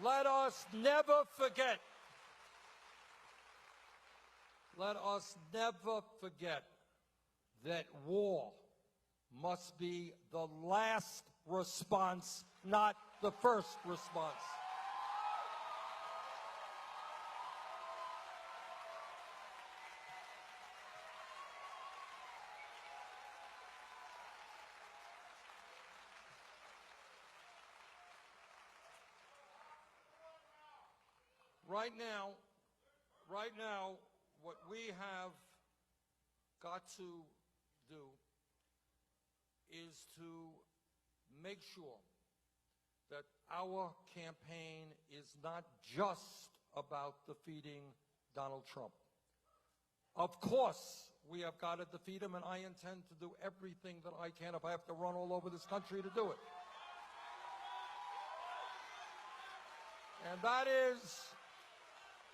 Let us never forget. Let us never forget that war must be the last response, not the first response. Right now, what we have got to do is to make sure that our campaign is not just about defeating Donald Trump. Of course, we have got to defeat him, and I intend to do everything that I can if I have to run all over this country to do it.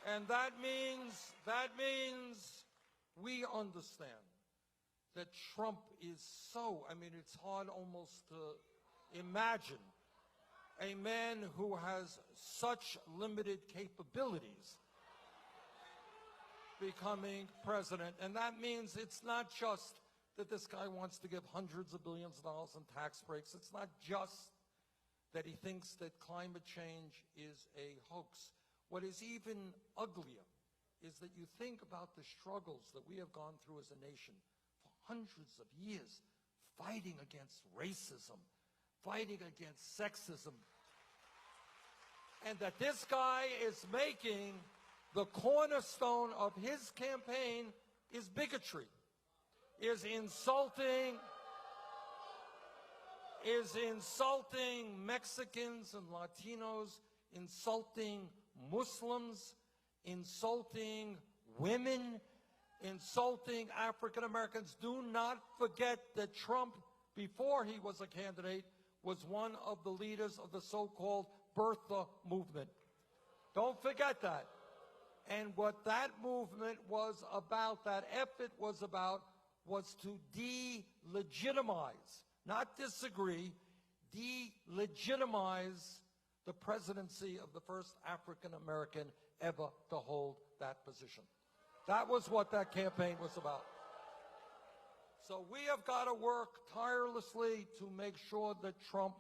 And that means we understand that Trump is so, I mean, it's hard almost to imagine a man who has such limited capabilities becoming president. And that means it's not just that this guy wants to give hundreds of billions of dollars in tax breaks. It's not just that he thinks that climate change is a hoax. What is even uglier is that you think about the struggles that we have gone through as a nation for hundreds of years, fighting against racism, fighting against sexism, and that this guy is making the cornerstone of his campaign is bigotry, is insulting Mexicans and Latinos, insulting Muslims, insulting women, insulting African Americans. Do not forget that Trump, before he was a candidate, was one of the leaders of the so-called birther movement. Don't forget that. And what that movement was about, that effort was about, was to delegitimize, not disagree, delegitimize the presidency of the first African American ever to hold that position. That was what that campaign was about. So we have got to work tirelessly to make sure that Trump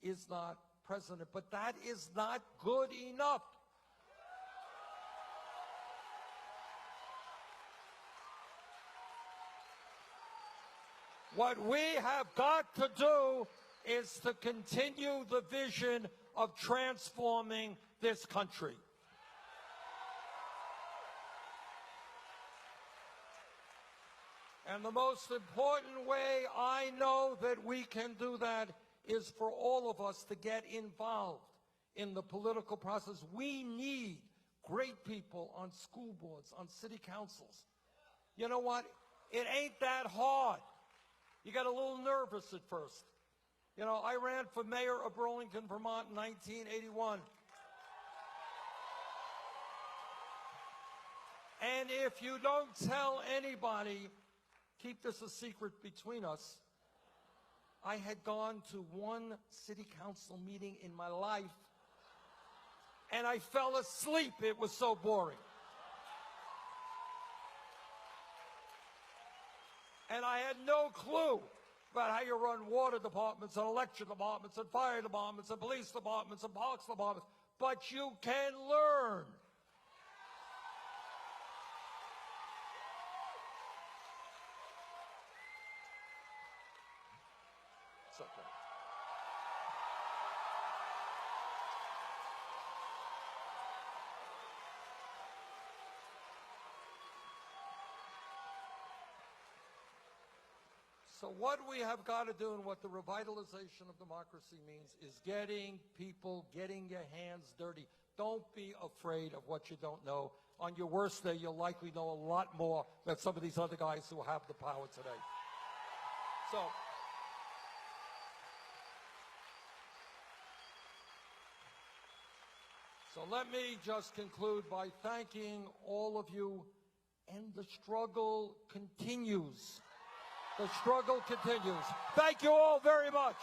is not president. But that is not good enough. What we have got to do is to continue the vision of transforming this country. And the most important way I know that we can do that is for all of us to get involved in the political process. We need great people on school boards, on city councils. You know what? It ain't that hard. You got a little nervous at first. You know, I ran for mayor of Burlington, Vermont in 1981. And if you don't tell anybody, keep this a secret between us, I had gone to one city council meeting in my life, and I fell asleep. It was so boring. And I had no clue about how you run water departments and electric departments and fire departments and police departments and parks departments. But you can learn. It's okay. So what we have got to do, and what the revitalization of democracy means, is getting people, getting your hands dirty. Don't be afraid of what you don't know. On your worst day, you'll likely know a lot more than some of these other guys who have the power today. So let me just conclude by thanking all of you, and the struggle continues. The struggle continues. Thank you all very much.